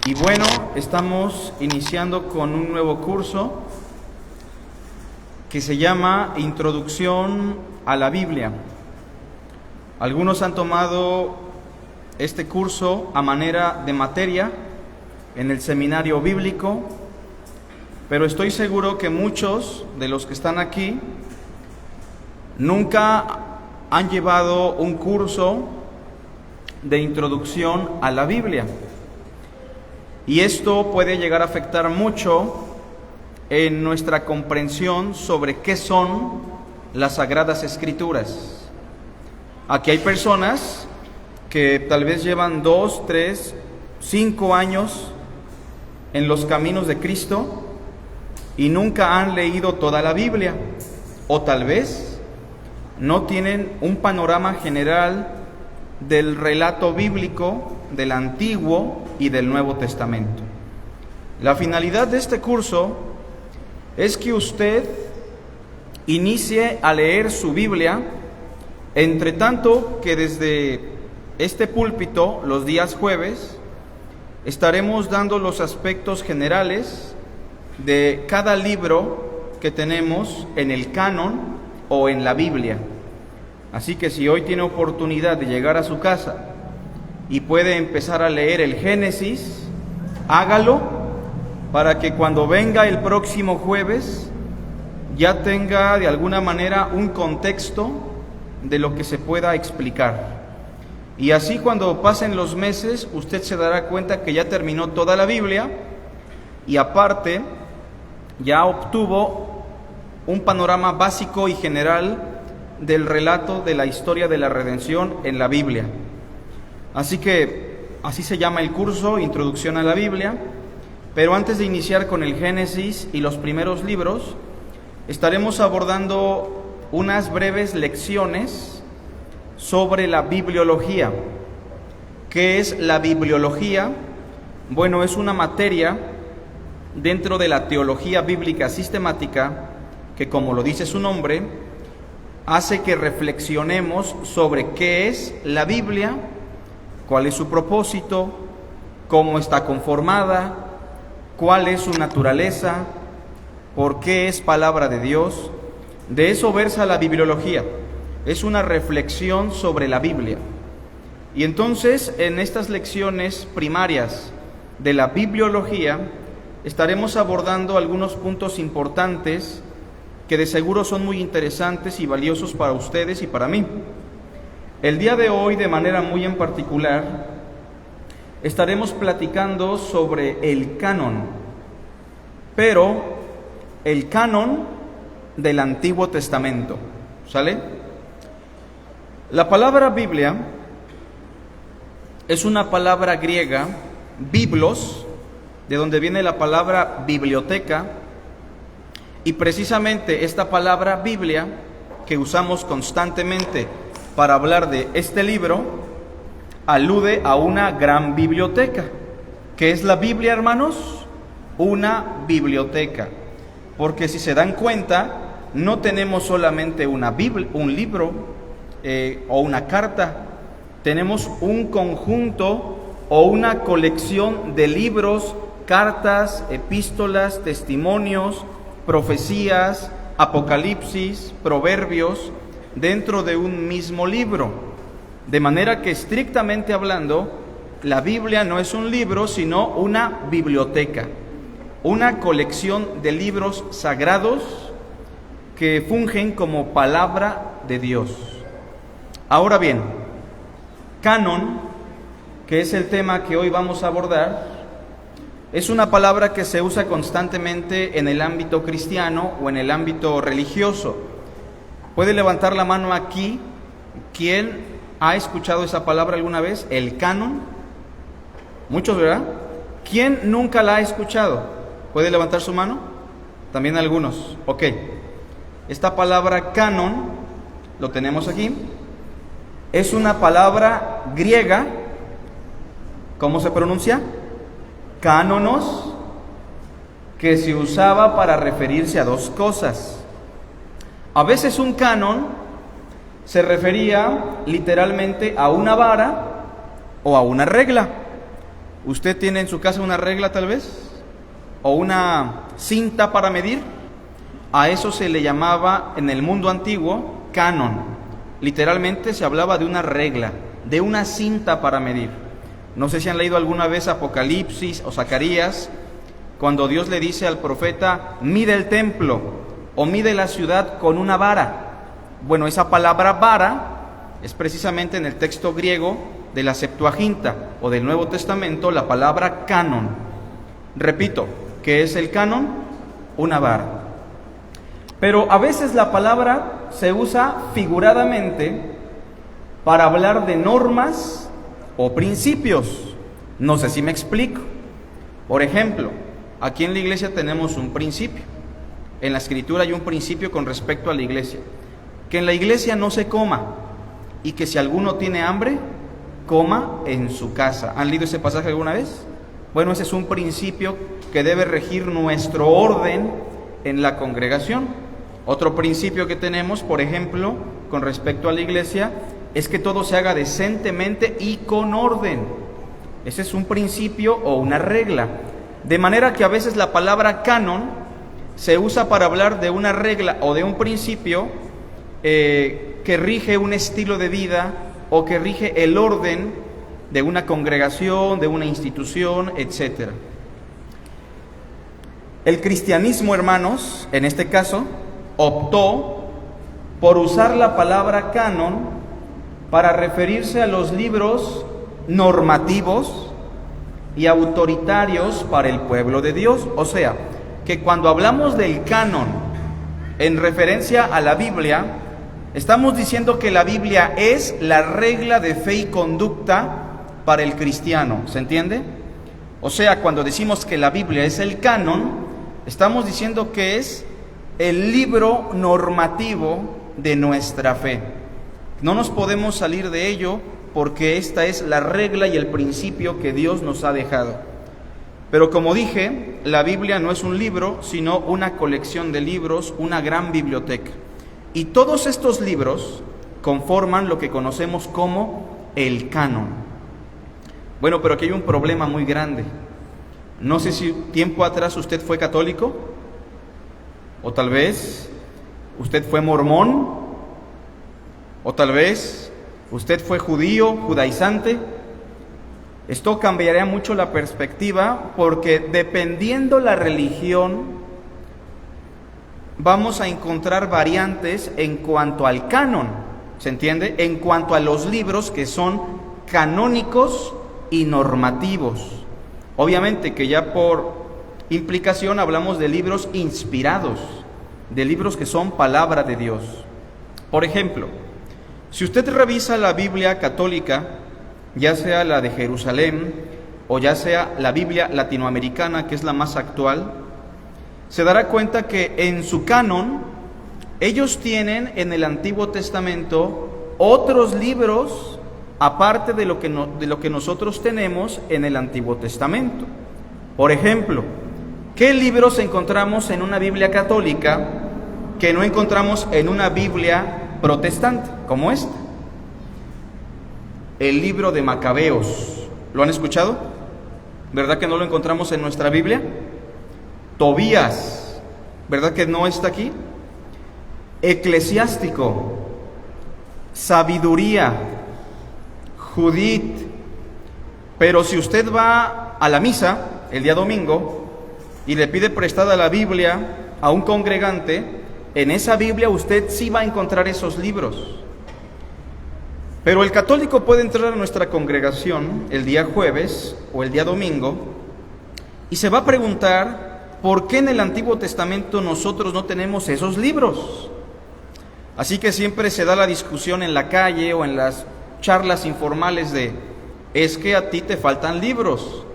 Y bueno, estamos iniciando con un nuevo curso que se llama Introducción a la Biblia. Algunos han tomado este curso a manera de materia en el seminario bíblico, pero estoy seguro que muchos de los que están aquí nunca han llevado un curso de introducción a la Biblia. Y esto puede llegar a afectar mucho en nuestra comprensión sobre qué son las Sagradas Escrituras. Aquí hay personas que tal vez llevan 2, 3, 5 años en los caminos de Cristo y nunca han leído toda la Biblia, o tal vez no tienen un panorama general del relato bíblico del Antiguo y del Nuevo Testamento. La finalidad de este curso es que usted inicie a leer su Biblia, entre tanto que desde este púlpito, los días jueves, estaremos dando los aspectos generales de cada libro que tenemos en el canon o en la Biblia. Así que si hoy tiene oportunidad de llegar a su casa y puede empezar a leer el Génesis, hágalo para que cuando venga el próximo jueves ya tenga de alguna manera un contexto de lo que se pueda explicar. Y así cuando pasen los meses, usted se dará cuenta que ya terminó toda la Biblia y aparte ya obtuvo un panorama básico y general del relato de la historia de la redención en la Biblia. Así que así se llama el curso, Introducción a la Biblia. Pero antes de iniciar con el Génesis y los primeros libros, estaremos abordando unas breves lecciones sobre la bibliología. ¿Qué es la bibliología? Bueno, es una materia dentro de la teología bíblica sistemática que, como lo dice su nombre, hace que reflexionemos sobre qué es la Biblia, cuál es su propósito, cómo está conformada, cuál es su naturaleza, por qué es palabra de Dios. De eso versa la bibliología. Es una reflexión sobre la Biblia. Y entonces, en estas lecciones primarias de la bibliología, estaremos abordando algunos puntos importantes que de seguro son muy interesantes y valiosos para ustedes y para mí. El día de hoy, de manera muy en particular, estaremos platicando sobre el canon, pero el canon del Antiguo Testamento, ¿sale? La palabra Biblia es una palabra griega, biblos, de donde viene la palabra biblioteca, y precisamente esta palabra Biblia, que usamos constantemente para hablar de este libro, alude a una gran biblioteca. ¿Qué es la Biblia, hermanos? Una biblioteca. Porque si se dan cuenta, no tenemos solamente una Biblia, un libro o una carta. Tenemos un conjunto o una colección de libros, cartas, epístolas, testimonios, profecías, apocalipsis, proverbios, dentro de un mismo libro. De manera que, estrictamente hablando, la Biblia no es un libro, sino una biblioteca, una colección de libros sagrados que fungen como palabra de Dios. Ahora bien, canon, que es el tema que hoy vamos a abordar, es una palabra que se usa constantemente en el ámbito cristiano o en el ámbito religioso. ¿Puede levantar la mano aquí quién ha escuchado esa palabra alguna vez? El canon. Muchos, ¿verdad? ¿Quién nunca la ha escuchado? ¿Puede levantar su mano? También algunos. Ok. Esta palabra canon, lo tenemos aquí, es una palabra griega. ¿Cómo se pronuncia? Cánonos, que se usaba para referirse a dos cosas. A veces un canon se refería literalmente a una vara o a una regla. ¿Usted tiene en su casa una regla tal vez? ¿O una cinta para medir? A eso se le llamaba en el mundo antiguo canon. Literalmente se hablaba de una regla, de una cinta para medir. No sé si han leído alguna vez Apocalipsis o Zacarías, cuando Dios le dice al profeta, mide el templo o mide la ciudad con una vara. Bueno, esa palabra vara es precisamente en el texto griego de la Septuaginta o del Nuevo Testamento la palabra canon. Repito, ¿qué es el canon? Una vara. Pero a veces la palabra se usa figuradamente para hablar de normas o principios. No sé si me explico. Por ejemplo, aquí en la iglesia tenemos un principio. En la Escritura hay un principio con respecto a la iglesia. Que en la iglesia no se coma y que si alguno tiene hambre, coma en su casa. ¿Han leído ese pasaje alguna vez? Bueno, ese es un principio que debe regir nuestro orden en la congregación. Otro principio que tenemos, por ejemplo, con respecto a la iglesia, es que todo se haga decentemente y con orden. Ese es un principio o una regla. De manera que a veces la palabra canon se usa para hablar de una regla o de un principio que rige un estilo de vida o que rige el orden de una congregación, de una institución, etc. El cristianismo, hermanos, en este caso, optó por usar la palabra canon para referirse a los libros normativos y autoritarios para el pueblo de Dios. O sea, que cuando hablamos del canon en referencia a la Biblia, estamos diciendo que la Biblia es la regla de fe y conducta para el cristiano. ¿Se entiende? O sea, cuando decimos que la Biblia es el canon, estamos diciendo que es el libro normativo de nuestra fe. No nos podemos salir de ello porque esta es la regla y el principio que Dios nos ha dejado. Pero como dije, la Biblia no es un libro, sino una colección de libros, una gran biblioteca. Y todos estos libros conforman lo que conocemos como el canon. Bueno, pero aquí hay un problema muy grande. No sé si tiempo atrás usted fue católico, o tal vez usted fue mormón, o tal vez usted fue judío, judaizante. Esto cambiaría mucho la perspectiva porque dependiendo la religión vamos a encontrar variantes en cuanto al canon, ¿se entiende? En cuanto a los libros que son canónicos y normativos. Obviamente que ya por implicación hablamos de libros inspirados, de libros que son palabra de Dios. Por ejemplo, si usted revisa la Biblia católica, ya sea la de Jerusalén o ya sea la Biblia latinoamericana, que es la más actual, se dará cuenta que en su canon ellos tienen en el Antiguo Testamento otros libros aparte de lo que nosotros tenemos en el Antiguo Testamento. Por ejemplo, ¿qué libros encontramos en una Biblia católica que no encontramos en una Biblia protestante, como esta? El libro de Macabeos. ¿Lo han escuchado? ¿Verdad que no lo encontramos en nuestra Biblia? Tobías, ¿verdad que no está aquí? Eclesiástico, Sabiduría, Judith. Pero si usted va a la misa el día domingo y le pide prestada la Biblia a un congregante, en esa Biblia usted sí va a encontrar esos libros. Pero el católico puede entrar a nuestra congregación el día jueves o el día domingo y se va a preguntar ¿por qué en el Antiguo Testamento nosotros no tenemos esos libros? Así que siempre se da la discusión en la calle o en las charlas informales de ¿es que a ti te faltan libros?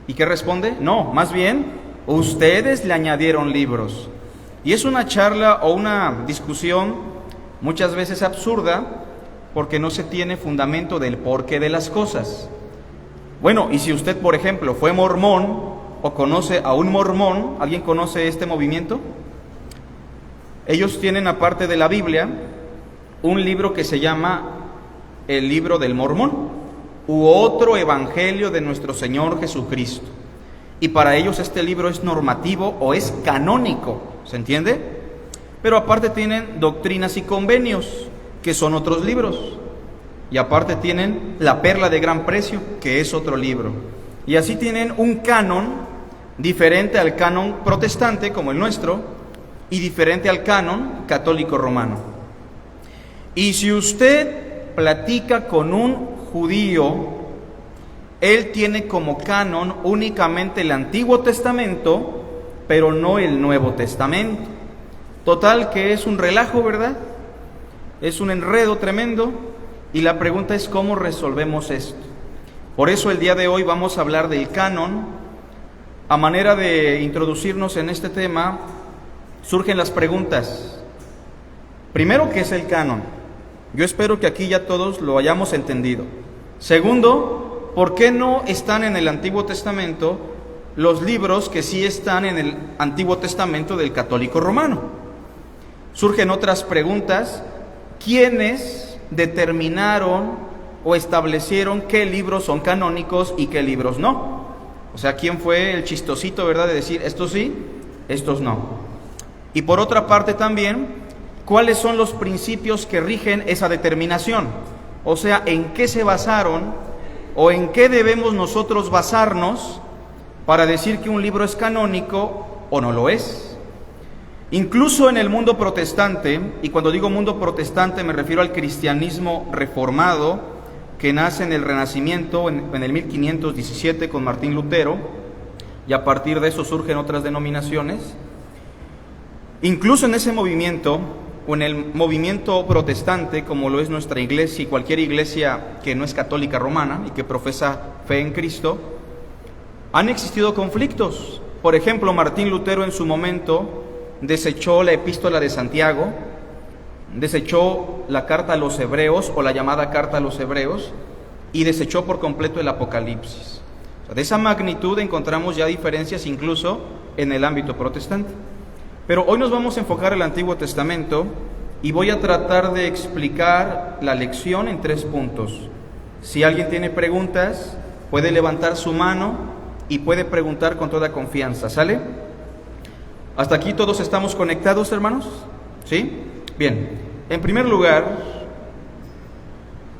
¿Y qué responde? No, más bien, ustedes le añadieron libros. Y es una charla o una discusión muchas veces absurda porque no se tiene fundamento del porqué de las cosas. Bueno, y si usted, por ejemplo, fue mormón o conoce a un mormón, ¿alguien conoce este movimiento? Ellos tienen, aparte de la Biblia, un libro que se llama el libro del Mormón. u otro evangelio de nuestro Señor Jesucristo. Y para ellos este libro es normativo o es canónico, ¿se entiende? Pero aparte tienen doctrinas y convenios, que son otros libros. Y aparte tienen la perla de gran precio, que es otro libro. Y así tienen un canon diferente al canon protestante, como el nuestro, y diferente al canon católico romano. Y si usted platica con un judío, él tiene como canon únicamente el Antiguo Testamento, pero no el Nuevo Testamento. Total que es un relajo, ¿verdad? Es un enredo tremendo, y la pregunta es ¿cómo resolvemos esto? Por eso el día de hoy vamos a hablar del canon. A manera de introducirnos en este tema, surgen las preguntas. Primero, ¿qué es el canon? Yo espero que aquí ya todos lo hayamos entendido. Segundo, ¿por qué no están en el Antiguo Testamento los libros que sí están en el Antiguo Testamento del católico romano? Surgen otras preguntas. ¿Quiénes determinaron o establecieron qué libros son canónicos y qué libros no? O sea, ¿quién fue el chistosito, verdad, de decir estos sí, estos no? Y por otra parte también, ¿cuáles son los principios que rigen esa determinación? O sea, ¿en qué se basaron o en qué debemos nosotros basarnos para decir que un libro es canónico o no lo es? Incluso en el mundo protestante, y cuando digo mundo protestante me refiero al cristianismo reformado, que nace en el Renacimiento, en el 1517 con Martín Lutero, y a partir de eso surgen otras denominaciones. Incluso en ese movimiento, o en el movimiento protestante, como lo es nuestra iglesia y cualquier iglesia que no es católica romana y que profesa fe en Cristo, han existido conflictos. Por ejemplo, Martín Lutero en su momento desechó la epístola de Santiago, desechó la carta a los hebreos o la llamada carta a los hebreos y desechó por completo el Apocalipsis. O sea, de esa magnitud encontramos ya diferencias incluso en el ámbito protestante. Pero hoy nos vamos a enfocar en el Antiguo Testamento y voy a tratar de explicar la lección en 3 puntos. Si alguien tiene preguntas, puede levantar su mano y puede preguntar con toda confianza, ¿sale? ¿Hasta aquí todos estamos conectados, hermanos? ¿Sí? Bien, en primer lugar,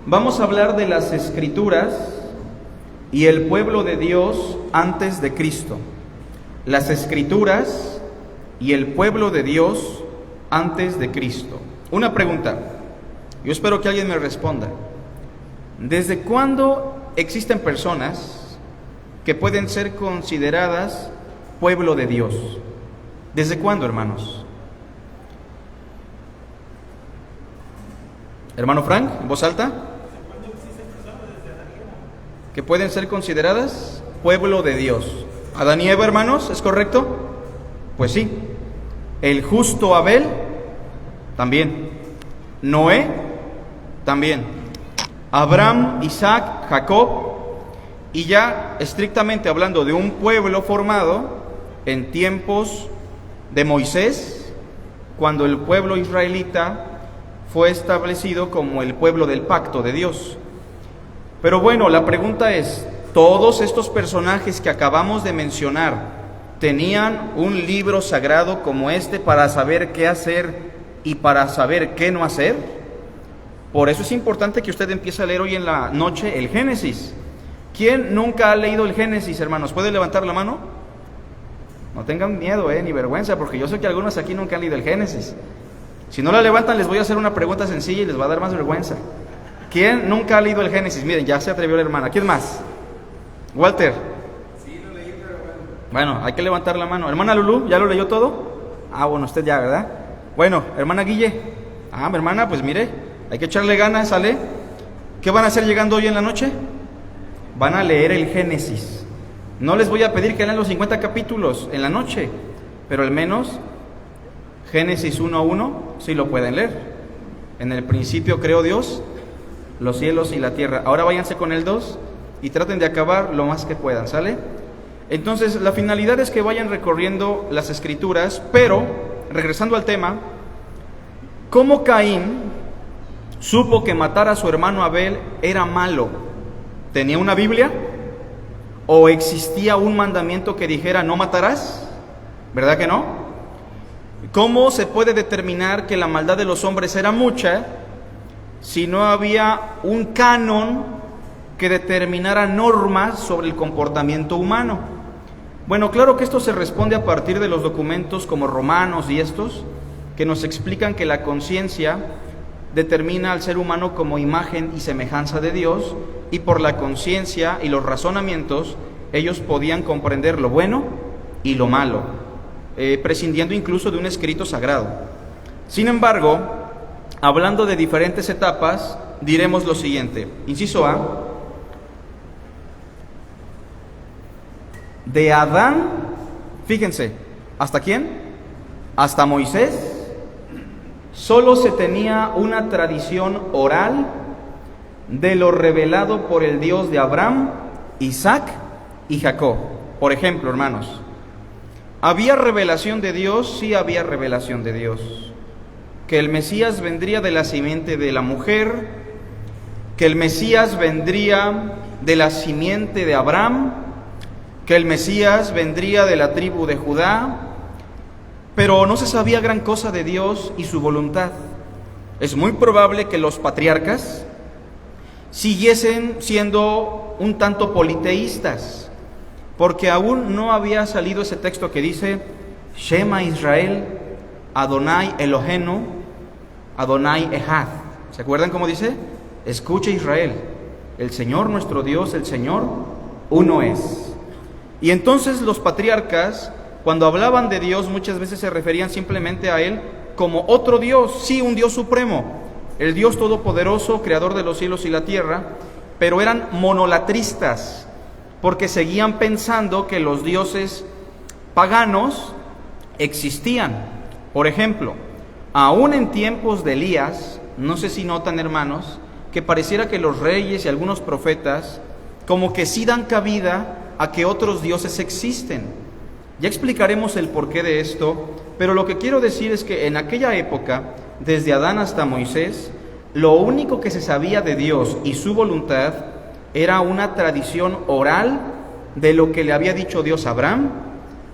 vamos a hablar de las Escrituras y el pueblo de Dios antes de Cristo. Las Escrituras y el pueblo de Dios antes de Cristo. Una pregunta, yo espero que alguien me responda. ¿Desde cuándo existen personas que pueden ser consideradas pueblo de Dios? ¿Desde cuándo, hermanos? Hermano Frank, en voz alta. ¿Que pueden ser consideradas pueblo de Dios? ¿Adán y Eva, hermanos? ¿Es correcto? Pues sí. El justo Abel, también. Noé, también. Abraham, Isaac, Jacob. Y ya estrictamente hablando de un pueblo formado en tiempos de Moisés, cuando el pueblo israelita fue establecido como el pueblo del pacto de Dios. Pero bueno, la pregunta es, ¿todos estos personajes que acabamos de mencionar tenían un libro sagrado como este para saber qué hacer y para saber qué no hacer? Por eso es importante que usted empiece a leer hoy en la noche el Génesis. ¿Quién nunca ha leído el Génesis, hermanos? ¿Puede levantar la mano? No tengan miedo, ni vergüenza, porque yo sé que algunos aquí nunca han leído el Génesis. Si no la levantan, les voy a hacer una pregunta sencilla y les va a dar más vergüenza. ¿Quién nunca ha leído el Génesis? Miren, ya se atrevió la hermana. ¿Quién más? Walter. Sí, lo leí, pero bueno, hay que levantar la mano. Hermana Lulú, ¿ya lo leyó todo? Ah, bueno, usted ya, ¿verdad? Bueno, hermana Guille. Ah, mi hermana, pues mire, hay que echarle ganas, ¿sale? ¿Qué van a hacer llegando hoy en la noche? Van a leer el Génesis. No les voy a pedir que lean los 50 capítulos en la noche, pero al menos Génesis 1:1 sí lo pueden leer. En el principio creó Dios los cielos y la tierra. Ahora váyanse con el 2 y traten de acabar lo más que puedan, ¿sale? Entonces, la finalidad es que vayan recorriendo las Escrituras, pero, regresando al tema, ¿cómo Caín supo que matar a su hermano Abel era malo? ¿Tenía una Biblia? ¿O existía un mandamiento que dijera no matarás? ¿Verdad que no? ¿Cómo se puede determinar que la maldad de los hombres era mucha si no había un canon que determinara normas sobre el comportamiento humano? Bueno, claro que esto se responde a partir de los documentos como Romanos y estos, que nos explican que la conciencia determina al ser humano como imagen y semejanza de Dios, y por la conciencia y los razonamientos ellos podían comprender lo bueno y lo malo, prescindiendo incluso de un escrito sagrado. Sin embargo, hablando de diferentes etapas, diremos lo siguiente. Inciso A: de Adán, fíjense, ¿hasta quién? Hasta Moisés, solo se tenía una tradición oral de lo revelado por el Dios de Abraham, Isaac y Jacob. Por ejemplo, hermanos, ¿había revelación de Dios? Sí, había revelación de Dios. Que el Mesías vendría de la simiente de la mujer, que el Mesías vendría de la simiente de Abraham, que el Mesías vendría de la tribu de Judá, pero no se sabía gran cosa de Dios y su voluntad. Es muy probable que los patriarcas siguiesen siendo un tanto politeístas, porque aún no había salido ese texto que dice Shema Israel, Adonai Elohenu, Adonai Echad. ¿Se acuerdan cómo dice? Escucha Israel, el Señor nuestro Dios, el Señor uno es. Y entonces los patriarcas, cuando hablaban de Dios, muchas veces se referían simplemente a Él como otro Dios, sí, un Dios supremo, el Dios todopoderoso, creador de los cielos y la tierra, pero eran monolatristas, porque seguían pensando que los dioses paganos existían. Por ejemplo, aún en tiempos de Elías, no sé si notan, hermanos, que pareciera que los reyes y algunos profetas como que sí dan cabida a que otros dioses existen. Ya explicaremos el porqué de esto, pero lo que quiero decir es que en aquella época, desde Adán hasta Moisés, lo único que se sabía de Dios y su voluntad era una tradición oral de lo que le había dicho Dios a Abraham,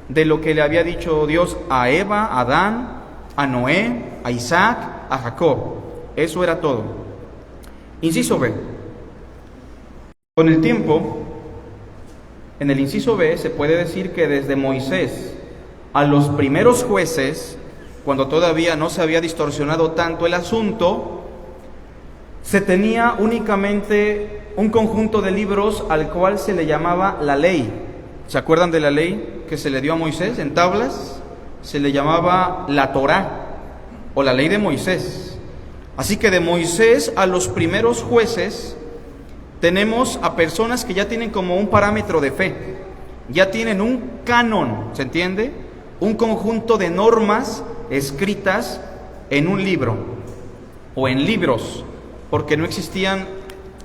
de lo que le había dicho Dios a Eva, a Adán, a Noé, a Isaac, a Jacob. Eso era todo. Inciso B. Con el tiempo, en el inciso B se puede decir que desde Moisés a los primeros jueces, cuando todavía no se había distorsionado tanto el asunto, se tenía únicamente un conjunto de libros al cual se le llamaba la ley. ¿Se acuerdan de la ley que se le dio a Moisés en tablas? Se le llamaba la Torá o la ley de Moisés. Así que de Moisés a los primeros jueces tenemos a personas que ya tienen como un parámetro de fe, ya tienen un canon, ¿se entiende? Un conjunto de normas escritas en un libro o en libros, porque no existían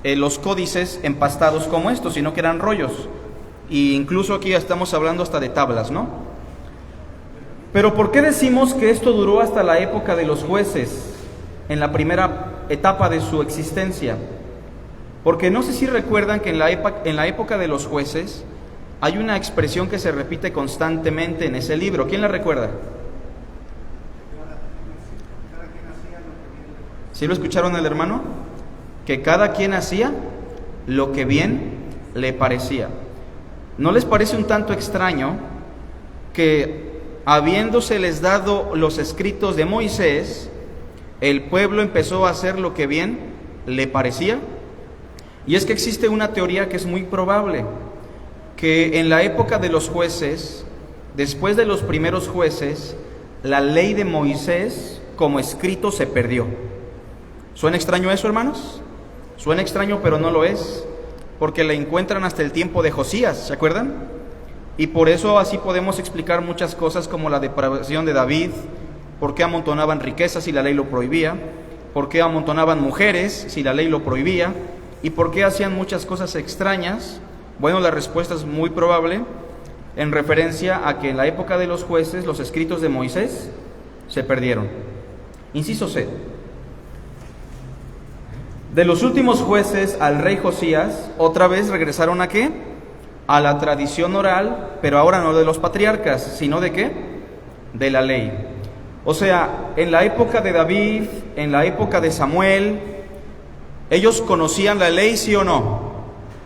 los códices empastados como estos, sino que eran rollos. E incluso aquí ya estamos hablando hasta de tablas, ¿no? Pero ¿por qué decimos que esto duró hasta la época de los jueces, en la primera etapa de su existencia? Porque no sé si recuerdan que en la época de los jueces hay una expresión que se repite constantemente en ese libro. ¿Quién la recuerda? ¿Sí lo escucharon el hermano? Que cada quien hacía lo que bien le parecía. ¿No les parece un tanto extraño que habiéndoseles dado los escritos de Moisés, el pueblo empezó a hacer lo que bien le parecía? Y es que existe una teoría que es muy probable, que en la época de los jueces, después de los primeros jueces, la ley de Moisés como escrito se perdió. ¿Suena extraño eso, hermanos? Suena extraño, pero no lo es, porque la encuentran hasta el tiempo de Josías, ¿se acuerdan? Y por eso así podemos explicar muchas cosas como la depravación de David, por qué amontonaban riquezas si la ley lo prohibía, por qué amontonaban mujeres si la ley lo prohibía, y por qué hacían muchas cosas extrañas. Bueno, la respuesta es muy probable en referencia a que en la época de los jueces los escritos de Moisés se perdieron. Inciso C. De los últimos jueces al rey Josías, otra vez regresaron ¿a qué? A la tradición oral, pero ahora no de los patriarcas, sino ¿de qué? De la ley. O sea, en la época de David, en la época de Samuel, ¿ellos conocían la ley, sí o no?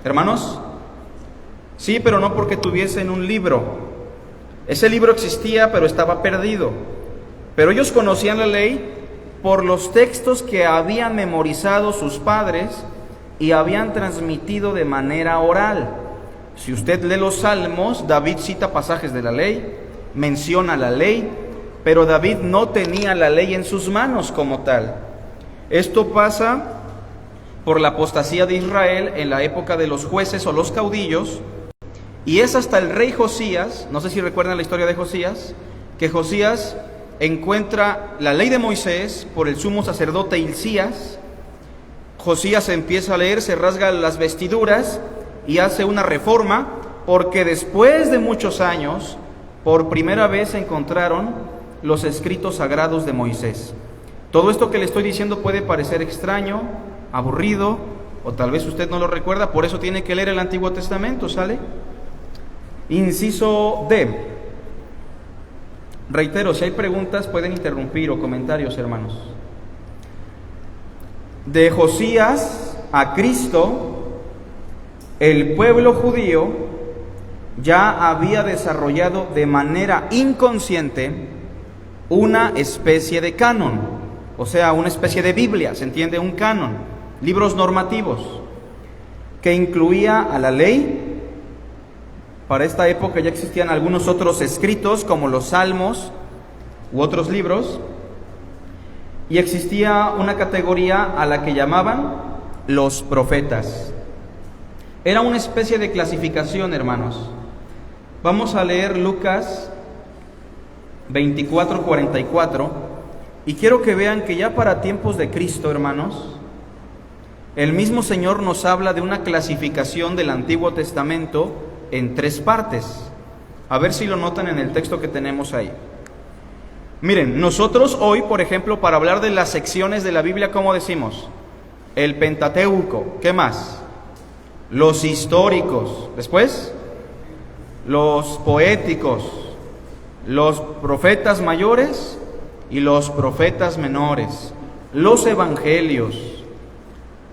¿Hermanos? Sí, pero no porque tuviesen un libro. Ese libro existía, pero estaba perdido. Pero ellos conocían la ley por los textos que habían memorizado sus padres y habían transmitido de manera oral. Si usted lee los Salmos, David cita pasajes de la ley, menciona la ley, pero David no tenía la ley en sus manos como tal. Esto pasa por la apostasía de Israel en la época de los jueces o los caudillos, y es hasta el rey Josías, no sé si recuerdan la historia de Josías, que Josías encuentra la ley de Moisés por el sumo sacerdote Hilcías. Josías empieza a leer, se rasga las vestiduras y hace una reforma, porque después de muchos años, por primera vez encontraron los escritos sagrados de Moisés. Todo esto que le estoy diciendo puede parecer extraño, aburrido, o tal vez usted no lo recuerda, por eso tiene que leer el Antiguo Testamento, ¿sale? Inciso D. Reitero, si hay preguntas pueden interrumpir o comentarios, hermanos. De Josías a Cristo, el pueblo judío ya había desarrollado de manera inconsciente una especie de canon, o sea, una especie de Biblia, ¿se entiende? Un canon, libros normativos, que incluía a la ley. Para esta época ya existían algunos otros escritos, como los Salmos u otros libros, y existía una categoría a la que llamaban los profetas. Era una especie de clasificación, hermanos. Vamos a leer Lucas 24:44, y quiero que vean que ya para tiempos de Cristo, hermanos, el mismo Señor nos habla de una clasificación del Antiguo Testamento en 3 partes. A ver si lo notan en el texto que tenemos ahí. Miren, nosotros hoy, por ejemplo, para hablar de las secciones de la Biblia, ¿cómo decimos? El Pentateuco. ¿Qué más? Los históricos. Después, los poéticos, los profetas mayores y los profetas menores, los evangelios,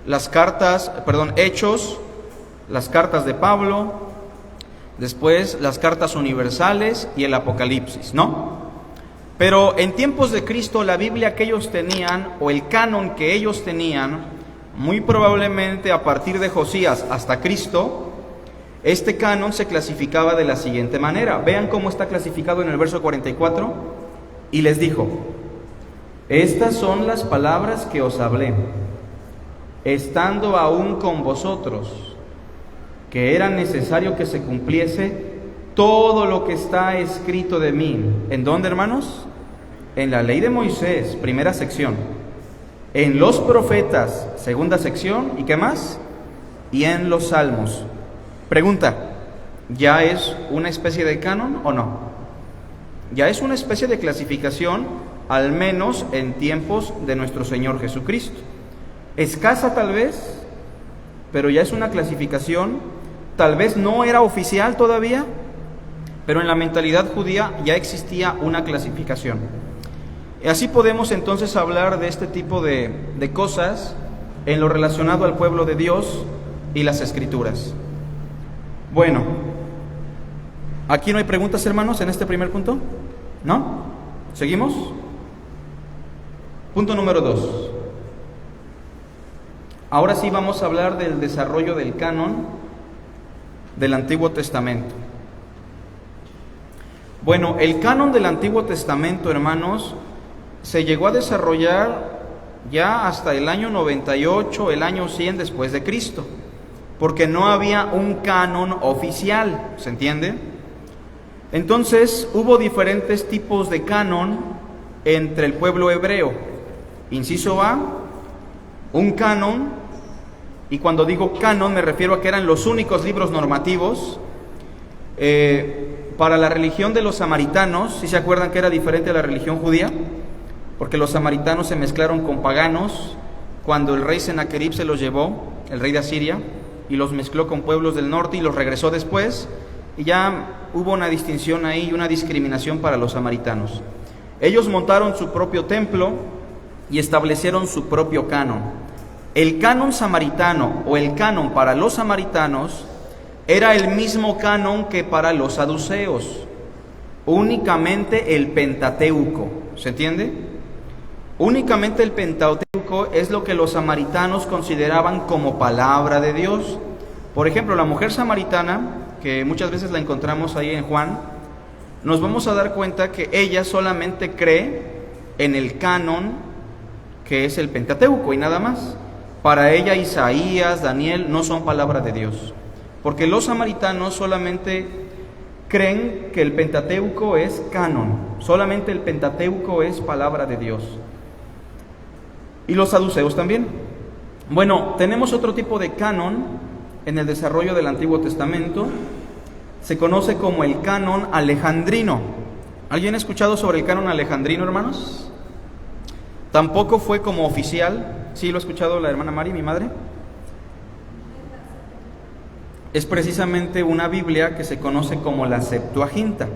las cartas, Hechos, las cartas de Pablo, después las cartas universales y el Apocalipsis, ¿no? Pero en tiempos de Cristo, la Biblia que ellos tenían, o el canon que ellos tenían, muy probablemente a partir de Josías hasta Cristo, este canon se clasificaba de la siguiente manera. Vean cómo está clasificado en el verso 44. Y les dijo: estas son las palabras que os hablé, estando aún con vosotros, que era necesario que se cumpliese todo lo que está escrito de mí. ¿En dónde, hermanos? En la ley de Moisés, primera sección. En los profetas, segunda sección. ¿Y qué más? Y en los salmos. Pregunta: ¿ya es una especie de canon o no? Ya es una especie de clasificación, al menos en tiempos de nuestro Señor Jesucristo. Escasa tal vez, pero ya es una clasificación. Tal vez no era oficial todavía, pero en la mentalidad judía ya existía una clasificación. Y así podemos entonces hablar de este tipo de cosas en lo relacionado al pueblo de Dios y las Escrituras. Bueno, ¿aquí no hay preguntas, hermanos, en este primer punto? ¿No? ¿Seguimos? Punto número 2. Ahora sí vamos a hablar del desarrollo del canon del Antiguo Testamento. Bueno, el canon del Antiguo Testamento, hermanos, se llegó a desarrollar ya hasta el año 98, el año 100 después de Cristo, porque no había un canon oficial, ¿se entiende? Entonces hubo diferentes tipos de canon entre el pueblo hebreo. Inciso A, un canon. Y cuando digo canon me refiero a que eran los únicos libros normativos. Para la religión de los samaritanos, ¿sí se acuerdan que era diferente a la religión judía? Porque los samaritanos se mezclaron con paganos, cuando el rey Sennacherib se los llevó, el rey de Asiria, y los mezcló con pueblos del norte y los regresó después, y ya hubo una distinción ahí y una discriminación para los samaritanos. Ellos montaron su propio templo y establecieron su propio canon. El canon samaritano o el canon para los samaritanos era el mismo canon que para los saduceos, únicamente el Pentateuco, ¿se entiende? Únicamente el Pentateuco es lo que los samaritanos consideraban como palabra de Dios. Por ejemplo, la mujer samaritana, que muchas veces la encontramos ahí en Juan, nos vamos a dar cuenta que ella solamente cree en el canon que es el Pentateuco y nada más. Para ella Isaías, Daniel no son palabra de Dios, porque los samaritanos solamente creen que el Pentateuco es canon, solamente el Pentateuco es palabra de Dios. Y los saduceos también. Bueno, tenemos otro tipo de canon en el desarrollo del Antiguo Testamento. Se conoce como el canon alejandrino. ¿Alguien ha escuchado sobre el canon alejandrino, hermanos? Tampoco fue como oficial. Sí, lo ha escuchado la hermana Mari, mi madre. Es precisamente una Biblia que se conoce como la Septuaginta.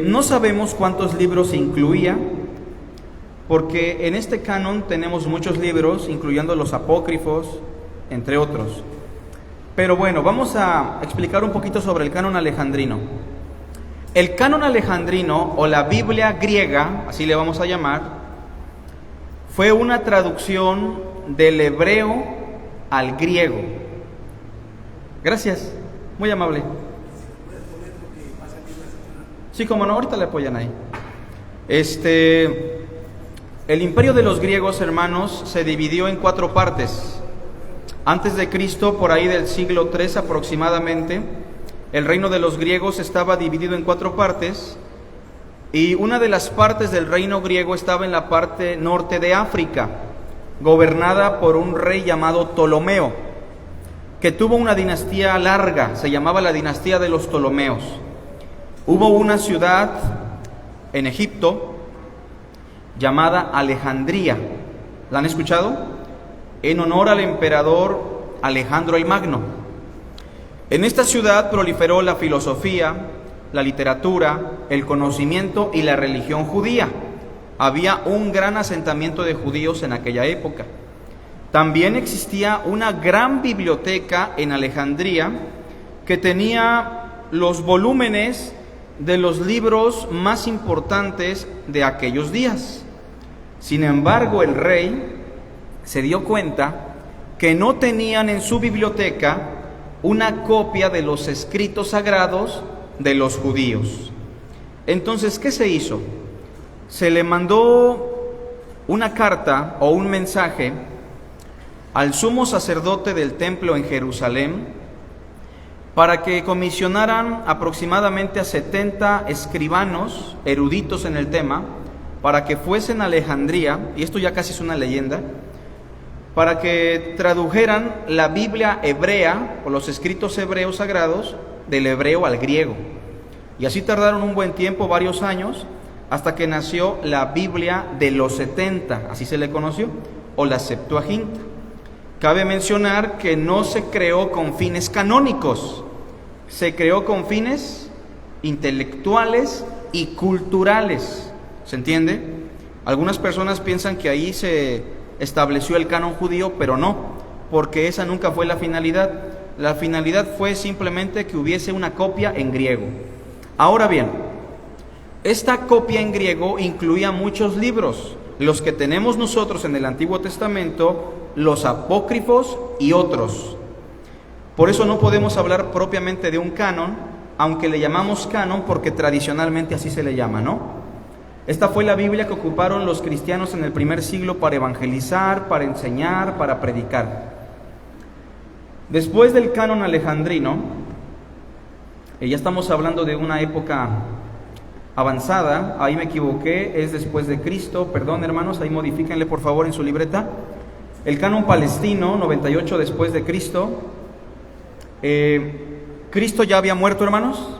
No sabemos cuántos libros incluía, porque en este canon tenemos muchos libros, incluyendo los apócrifos, entre otros. Pero bueno, vamos a explicar un poquito sobre el canon alejandrino. El canon alejandrino, o la Biblia griega, así le vamos a llamar, fue una traducción del hebreo al griego. Gracias, muy amable. Sí, como no, ahorita le apoyan ahí. El imperio de los griegos, hermanos, se dividió en 4 partes. Antes de Cristo, por ahí del siglo III aproximadamente, el reino de los griegos estaba dividido en 4 partes, y una de las partes del reino griego estaba en la parte norte de África, gobernada por un rey llamado Ptolomeo, que tuvo una dinastía larga, se llamaba la dinastía de los Ptolomeos. Hubo una ciudad en Egipto llamada Alejandría. ¿La han escuchado? En honor al emperador Alejandro el Magno. En esta ciudad proliferó la filosofía, la literatura, el conocimiento y la religión judía. Había un gran asentamiento de judíos en aquella época. También existía una gran biblioteca en Alejandría que tenía los volúmenes de los libros más importantes de aquellos días. Sin embargo, el rey se dio cuenta que no tenían en su biblioteca una copia de los escritos sagrados de los judíos. Entonces, ¿qué se hizo? Se le mandó una carta o un mensaje al sumo sacerdote del templo en Jerusalén para que comisionaran aproximadamente a 70 escribanos eruditos en el tema para que fuesen a Alejandría, y esto ya casi es una leyenda, para que tradujeran la Biblia hebrea o los escritos hebreos sagrados del hebreo al griego. Y así tardaron un buen tiempo, varios años, hasta que nació la Biblia de los 70, así se le conoció, o la Septuaginta. Cabe mencionar que no se creó con fines canónicos, se creó con fines intelectuales y culturales. ¿Se entiende? Algunas personas piensan que ahí se estableció el canon judío, pero no, porque esa nunca fue la finalidad. La finalidad fue simplemente que hubiese una copia en griego. Ahora bien, esta copia en griego incluía muchos libros, los que tenemos nosotros en el Antiguo Testamento, los apócrifos y otros. Por eso no podemos hablar propiamente de un canon, aunque le llamamos canon porque tradicionalmente así se le llama, ¿no? Esta fue la Biblia que ocuparon los cristianos en el primer siglo para evangelizar, para enseñar, para predicar. Después del canon alejandrino, ya estamos hablando de una época avanzada, ahí me equivoqué, es después de Cristo, perdón hermanos, ahí modifíquenle por favor en su libreta. El canon palestino, 98 después de Cristo. Cristo ya había muerto, hermanos,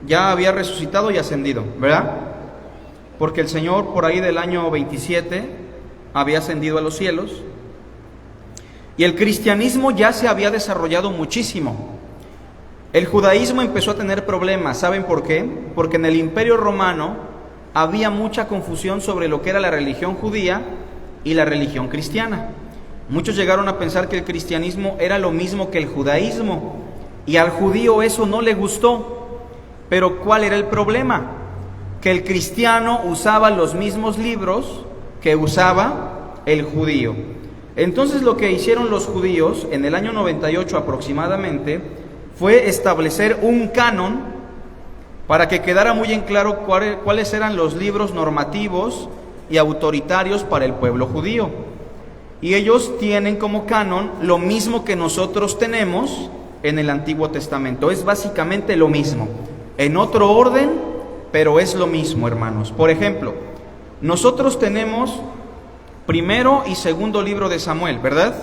ya había resucitado y ascendido, ¿verdad? Porque el Señor por ahí del año 27 había ascendido a los cielos y el cristianismo ya se había desarrollado muchísimo. El judaísmo empezó a tener problemas. ¿Saben por qué? Porque en el Imperio Romano había mucha confusión sobre lo que era la religión judía y la religión cristiana. Muchos llegaron a pensar que el cristianismo era lo mismo que el judaísmo, y al judío eso no le gustó. Pero ¿cuál era el problema? Que el cristiano usaba los mismos libros que usaba el judío. Entonces lo que hicieron los judíos en el año 98 aproximadamente fue establecer un canon para que quedara muy en claro cuáles eran los libros normativos y autoritarios para el pueblo judío. Y ellos tienen como canon lo mismo que nosotros tenemos en el Antiguo Testamento. Es básicamente lo mismo, en otro orden, pero es lo mismo, hermanos. Por ejemplo, nosotros tenemos primero y segundo libro de Samuel, ¿verdad?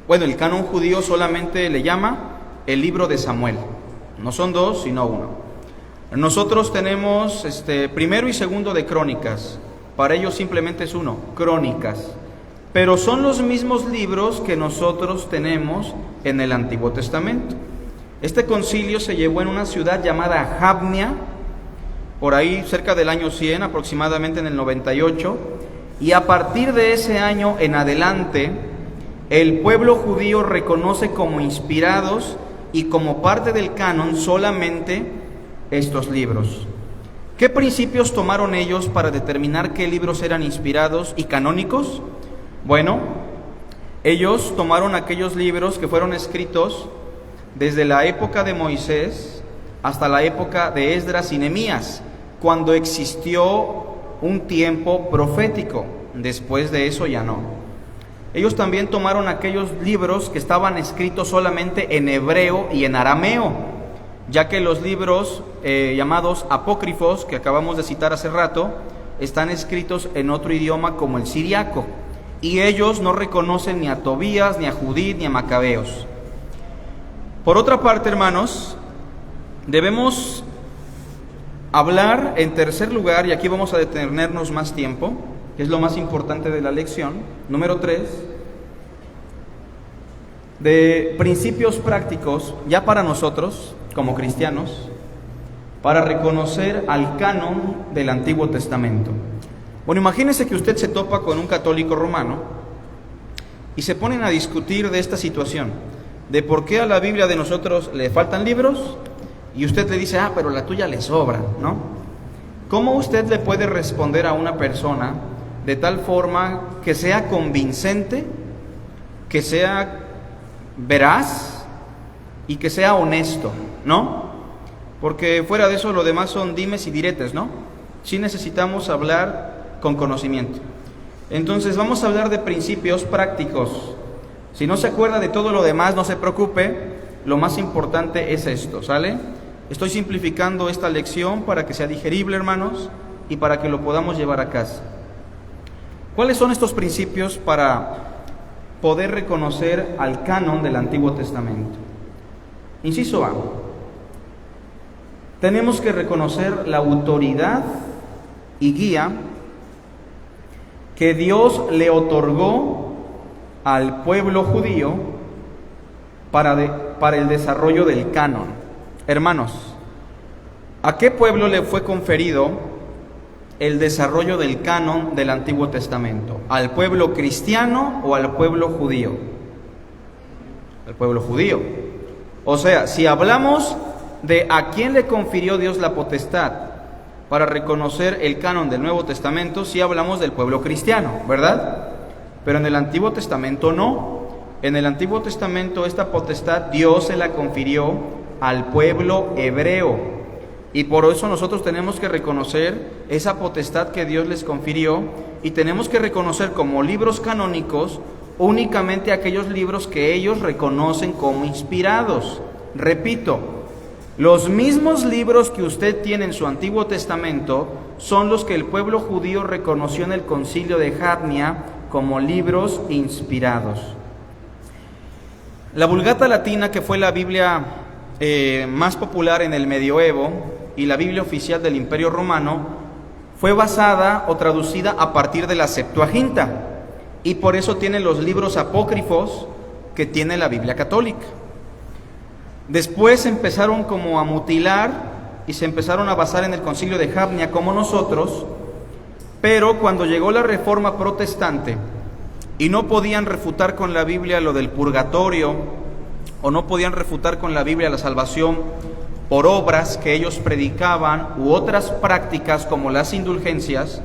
Bueno, el canon judío solamente le llama el libro de Samuel. No son dos, sino uno. Nosotros tenemos primero y segundo de Crónicas. Para ellos simplemente es uno, Crónicas. Pero son los mismos libros que nosotros tenemos en el Antiguo Testamento. Este concilio se llevó en una ciudad llamada Jabnia, por ahí cerca del año 100, aproximadamente en el 98, y a partir de ese año en adelante, el pueblo judío reconoce como inspirados y como parte del canon solamente estos libros. ¿Qué principios tomaron ellos para determinar qué libros eran inspirados y canónicos? Bueno, ellos tomaron aquellos libros que fueron escritos desde la época de Moisés hasta la época de Esdras y Nehemías, cuando existió un tiempo profético. Después de eso ya no. Ellos también tomaron aquellos libros que estaban escritos solamente en hebreo y en arameo, ya que los libros llamados apócrifos, que acabamos de citar hace rato, están escritos en otro idioma como el siriaco, y ellos no reconocen ni a Tobías, ni a Judith, ni a Macabeos. Por otra parte, hermanos, debemos hablar en tercer lugar, y aquí vamos a detenernos más tiempo, que es lo más importante de la lección, número 3, de principios prácticos ya para nosotros, como cristianos, para reconocer al canon del Antiguo Testamento. Bueno, imagínese que usted se topa con un católico romano y se ponen a discutir de esta situación, de por qué a la Biblia de nosotros le faltan libros, y usted le dice, pero la tuya le sobra, ¿no? ¿Cómo usted le puede responder a una persona de tal forma que sea convincente, que sea veraz y que sea honesto, ¿no? Porque fuera de eso lo demás son dimes y diretes, ¿no? Sí necesitamos hablar con conocimiento. Entonces vamos a hablar de principios prácticos. Si no se acuerda de todo lo demás, no se preocupe, lo más importante es esto, ¿sale? Estoy simplificando esta lección para que sea digerible, hermanos, y para que lo podamos llevar a casa. ¿Cuáles son estos principios para poder reconocer al canon del Antiguo Testamento? Inciso A. Tenemos que reconocer la autoridad y guía que Dios le otorgó al pueblo judío para el desarrollo del canon. Hermanos, ¿a qué pueblo le fue conferido el desarrollo del canon del Antiguo Testamento? ¿Al pueblo cristiano o al pueblo judío? Al pueblo judío. O sea, si hablamos de a quién le confirió Dios la potestad para reconocer el canon del Nuevo Testamento, sí hablamos del pueblo cristiano, ¿verdad? Pero en el Antiguo Testamento no. En el Antiguo Testamento esta potestad Dios se la confirió al pueblo hebreo. Y por eso nosotros tenemos que reconocer esa potestad que Dios les confirió, y tenemos que reconocer como libros canónicos únicamente aquellos libros que ellos reconocen como inspirados. Repito, los mismos libros que usted tiene en su Antiguo Testamento son los que el pueblo judío reconoció en el Concilio de Jabnia como libros inspirados. La Vulgata Latina, que fue la Biblia más popular en el medioevo y la Biblia oficial del Imperio Romano, fue basada o traducida a partir de la Septuaginta. y por eso tiene los libros apócrifos que tiene la Biblia católica. Después empezaron como a mutilar y se empezaron a basar en el Concilio de Jamnia como nosotros, pero cuando llegó la Reforma Protestante y no podían refutar con la Biblia lo del purgatorio, o no podían refutar con la Biblia la salvación por obras que ellos predicaban, u otras prácticas como las indulgencias,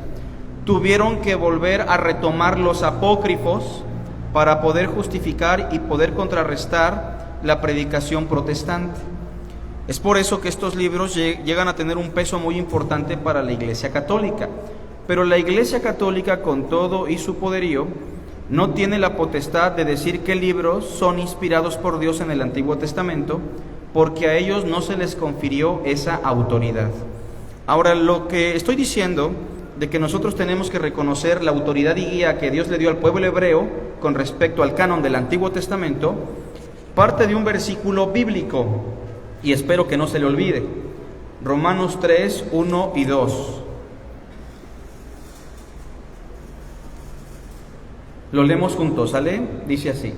tuvieron que volver a retomar los apócrifos para poder justificar y poder contrarrestar la predicación protestante. Es por eso que estos libros llegan a tener un peso muy importante para la Iglesia Católica. Pero la Iglesia Católica, con todo y su poderío, no tiene la potestad de decir qué libros son inspirados por Dios en el Antiguo Testamento, porque a ellos no se les confirió esa autoridad. Ahora, lo que estoy diciendo de que nosotros tenemos que reconocer la autoridad y guía que Dios le dio al pueblo hebreo con respecto al canon del Antiguo Testamento, parte de un versículo bíblico, y espero que no se le olvide. Romanos 3, 1 y 2. Lo leemos juntos, ¿sale? Dice así: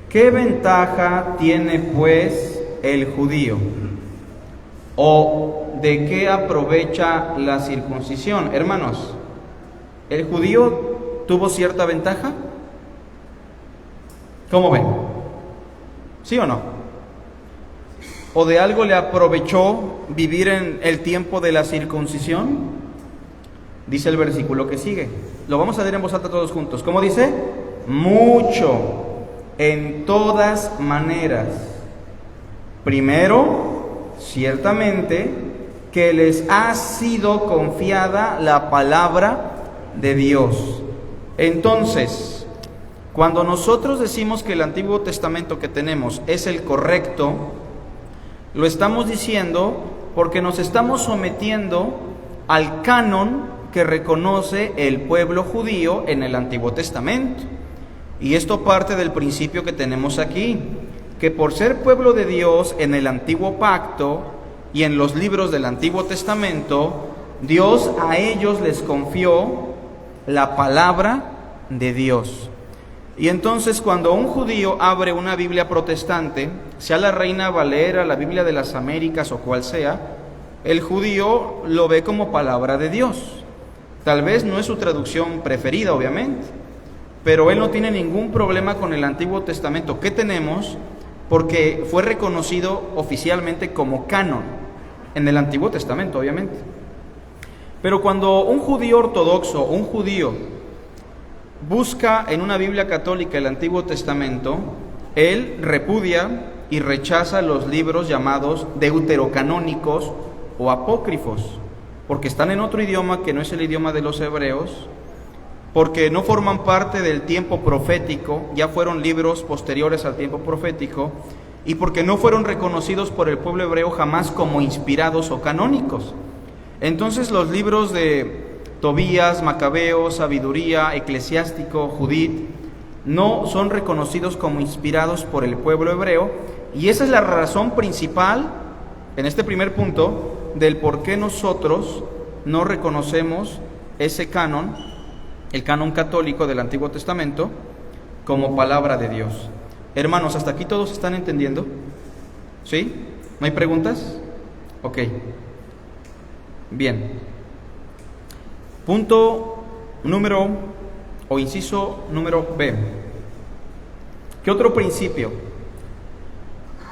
¿qué ventaja tiene pues el judío? ¿O de qué aprovecha la circuncisión? Hermanos, ¿el judío tuvo cierta ventaja? ¿Cómo ven? ¿Sí o no? ¿O de algo le aprovechó vivir en el tiempo de la circuncisión? Dice el versículo que sigue. Lo vamos a leer en voz alta todos juntos. ¿Cómo dice? Mucho, en todas maneras. Primero, ciertamente, que les ha sido confiada la palabra de Dios. Entonces, cuando nosotros decimos que el Antiguo Testamento que tenemos es el correcto, lo estamos diciendo porque nos estamos sometiendo al canon que reconoce el pueblo judío en el Antiguo Testamento. Y esto parte del principio que tenemos aquí, que por ser pueblo de Dios en el Antiguo Pacto y en los libros del Antiguo Testamento, Dios a ellos les confió la palabra de Dios. Y entonces cuando un judío abre una Biblia protestante, sea la Reina Valera, la Biblia de las Américas o cual sea, el judío lo ve como palabra de Dios. Tal vez no es su traducción preferida, obviamente, pero él no tiene ningún problema con el Antiguo Testamento que tenemos, porque fue reconocido oficialmente como canon en el Antiguo Testamento, obviamente. Pero cuando un judío ortodoxo, un judío, busca en una Biblia católica el Antiguo Testamento, él repudia y rechaza los libros llamados deuterocanónicos o apócrifos, porque están en otro idioma que no es el idioma de los hebreos, porque no forman parte del tiempo profético, ya fueron libros posteriores al tiempo profético, y porque no fueron reconocidos por el pueblo hebreo jamás como inspirados o canónicos. Entonces los libros de Tobías, Macabeo, Sabiduría, Eclesiástico, Judith, no son reconocidos como inspirados por el pueblo hebreo, y esa es la razón principal, en este primer punto, del por qué nosotros no reconocemos ese canon, el canon católico del Antiguo Testamento, como palabra de Dios. Hermanos, ¿hasta aquí todos están entendiendo? ¿Sí? ¿No hay preguntas? Ok. Bien. Punto número, o inciso número B. ¿Qué otro principio?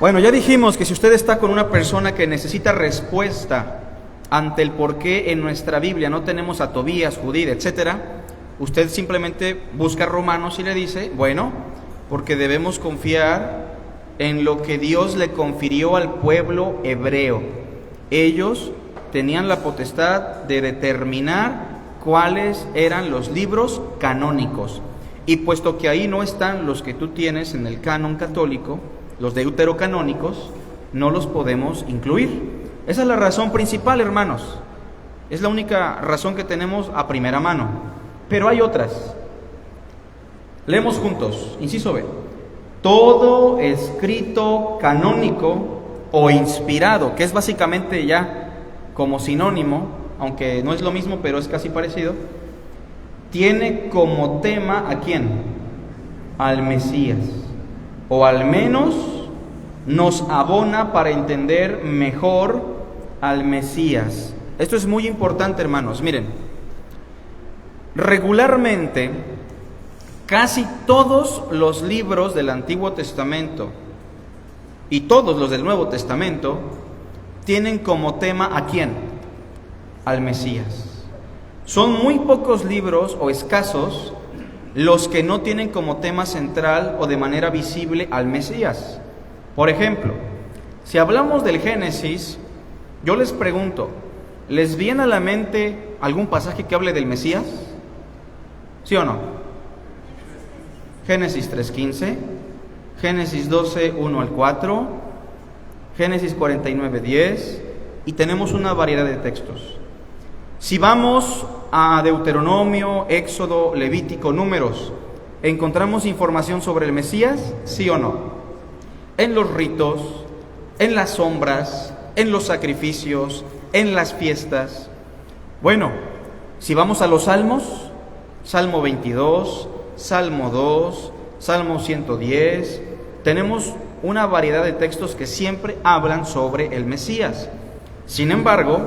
Bueno, ya dijimos que si usted está con una persona que necesita respuesta ante el por qué en nuestra Biblia no tenemos a Tobías, Judith, etcétera, usted simplemente busca Romanos y le dice, bueno, porque debemos confiar en lo que Dios le confirió al pueblo hebreo. Ellos tenían la potestad de determinar cuáles eran los libros canónicos. Y puesto que ahí no están los que tú tienes en el canon católico, los deuterocanónicos, no los podemos incluir. Esa es la razón principal, hermanos. Es la única razón que tenemos a primera mano. Pero hay otras. Leemos juntos, inciso B. Todo escrito canónico o inspirado, que es básicamente ya como sinónimo, aunque no es lo mismo, pero es casi parecido. tiene como tema ¿a quién? Al Mesías. O al menos nos abona para entender mejor al Mesías. Esto es muy importante, hermanos. Miren, regularmente casi todos los libros del Antiguo Testamento y todos los del Nuevo Testamento tienen como tema ¿a quién? Al Mesías. Son muy pocos libros o escasos los que no tienen como tema central o de manera visible al Mesías. Por ejemplo, si hablamos del Génesis, yo les pregunto, ¿les viene a la mente algún pasaje que hable del Mesías? ¿Sí o no? Génesis 3:15, Génesis 12, 1 al 4, Génesis 49:10, y tenemos una variedad de textos. Si vamos a Deuteronomio, Éxodo, Levítico, Números, ¿encontramos información sobre el Mesías? ¿Sí o no? En los ritos, en las sombras, en los sacrificios, en las fiestas. Bueno, si vamos a los salmos, Salmo 22, Salmo 2, Salmo 110, tenemos una variedad de textos que siempre hablan sobre el Mesías. Sin embargo,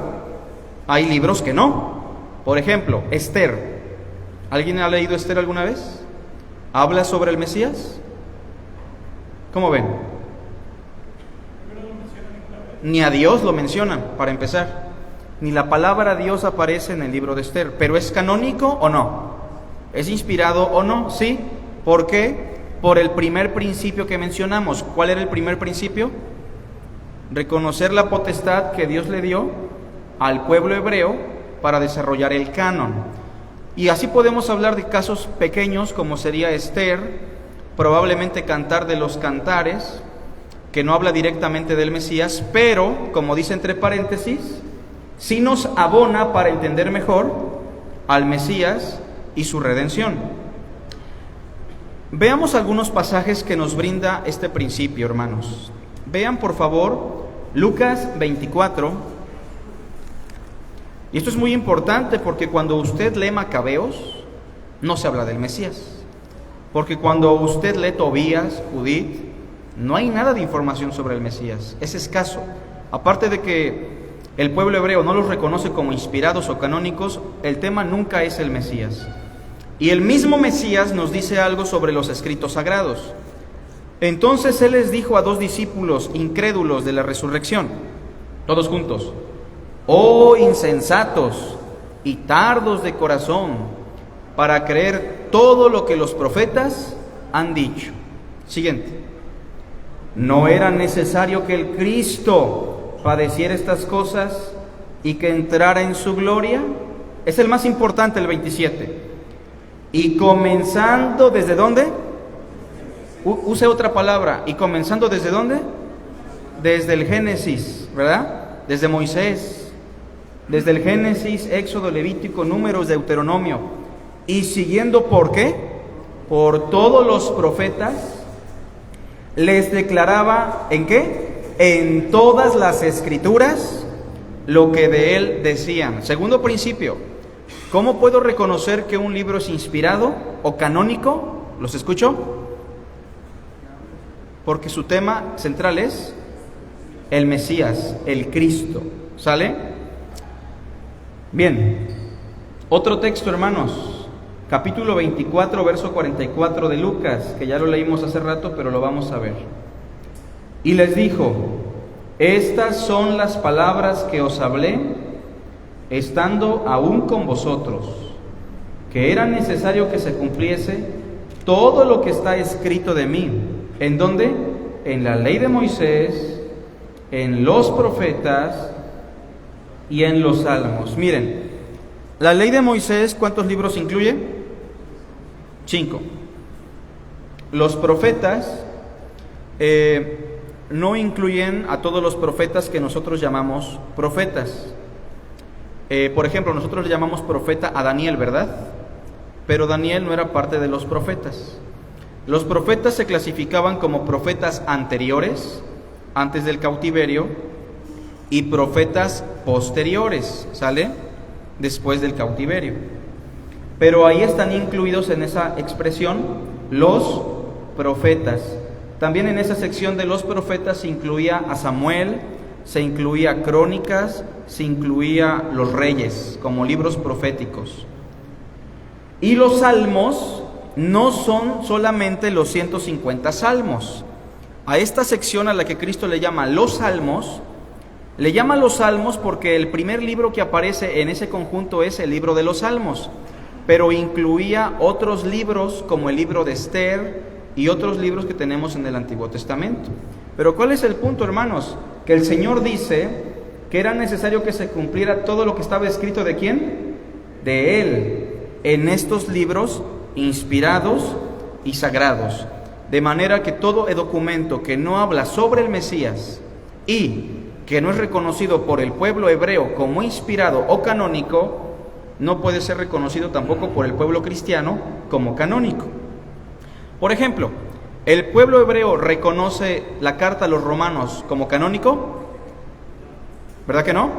hay libros que no. Por ejemplo, Esther. ¿Alguien ha leído Esther alguna vez? ¿Habla sobre el Mesías? ¿Cómo ven? Ni a Dios lo mencionan, para empezar. Ni la palabra Dios aparece en el libro de Esther. ¿Pero es canónico o no? ¿Es inspirado o no? Sí. ¿Por qué? Por el primer principio que mencionamos. ¿Cuál era el primer principio? Reconocer la potestad que Dios le dio al pueblo hebreo para desarrollar el canon. Y así podemos hablar de casos pequeños como sería Esther, probablemente Cantar de los Cantares, que no habla directamente del Mesías, pero, como dice entre paréntesis, sí nos abona para entender mejor al Mesías y su redención. Veamos algunos pasajes que nos brinda este principio, hermanos. Vean, por favor, Lucas 24. Y esto es muy importante porque cuando usted lee Macabeos, no se habla del Mesías. Porque cuando usted lee Tobías, Judith, no hay nada de información sobre el Mesías. Es escaso. Aparte de que el pueblo hebreo no los reconoce como inspirados o canónicos, el tema nunca es el Mesías. Y el mismo Mesías nos dice algo sobre los escritos sagrados. Entonces él les dijo a 2 discípulos incrédulos de la resurrección, todos juntos: oh insensatos y tardos de corazón, para creer todo lo que los profetas han dicho. Siguiente. ¿No era necesario que el Cristo padeciera estas cosas y que entrara en su gloria? Es el más importante, el 27. Y comenzando, ¿desde dónde? Use otra palabra. ¿Y comenzando desde dónde? Desde el Génesis, ¿verdad? Desde Moisés. Desde el Génesis, Éxodo, Levítico, Números, Deuteronomio. Y siguiendo, ¿por qué? Por todos los profetas, les declaraba, ¿en qué? En todas las escrituras lo que de él decían. Segundo principio, ¿cómo puedo reconocer que un libro es inspirado o canónico? ¿Los escucho? Porque su tema central es el Mesías, el Cristo. ¿Sale? Bien. Otro texto, hermanos. Capítulo 24, verso 44 de Lucas, que ya lo leímos hace rato, pero lo vamos a ver. Y les dijo: estas son las palabras que os hablé, estando aún con vosotros, que era necesario que se cumpliese todo lo que está escrito de mí. ¿En dónde? En la ley de Moisés, en los profetas y en los salmos. Miren, la ley de Moisés, ¿cuántos libros incluye? 5. Los profetas no incluyen a todos los profetas que nosotros llamamos profetas. Por ejemplo, nosotros le llamamos profeta a Daniel, ¿verdad? Pero Daniel no era parte de los profetas. Los profetas se clasificaban como profetas anteriores, antes del cautiverio, y profetas posteriores, ¿sale? Después del cautiverio. Pero ahí están incluidos en esa expresión los profetas. También en esa sección de los profetas se incluía a Samuel, se incluía Crónicas, se incluía los Reyes como libros proféticos. Y los salmos no son solamente los 150 salmos. A esta sección a la que Cristo le llama los salmos porque el primer libro que aparece en ese conjunto es el libro de los salmos, pero incluía otros libros como el libro de Esther y otros libros que tenemos en el Antiguo Testamento. Pero ¿cuál es el punto, hermanos? Que el Señor dice que era necesario que se cumpliera todo lo que estaba escrito ¿de quién? De Él, en estos libros inspirados y sagrados. De manera que todo documento que no habla sobre el Mesías y que no es reconocido por el pueblo hebreo como inspirado o canónico, no puede ser reconocido tampoco por el pueblo cristiano como canónico. Por ejemplo, ¿el pueblo hebreo reconoce la carta a los romanos como canónico? ¿Verdad que no?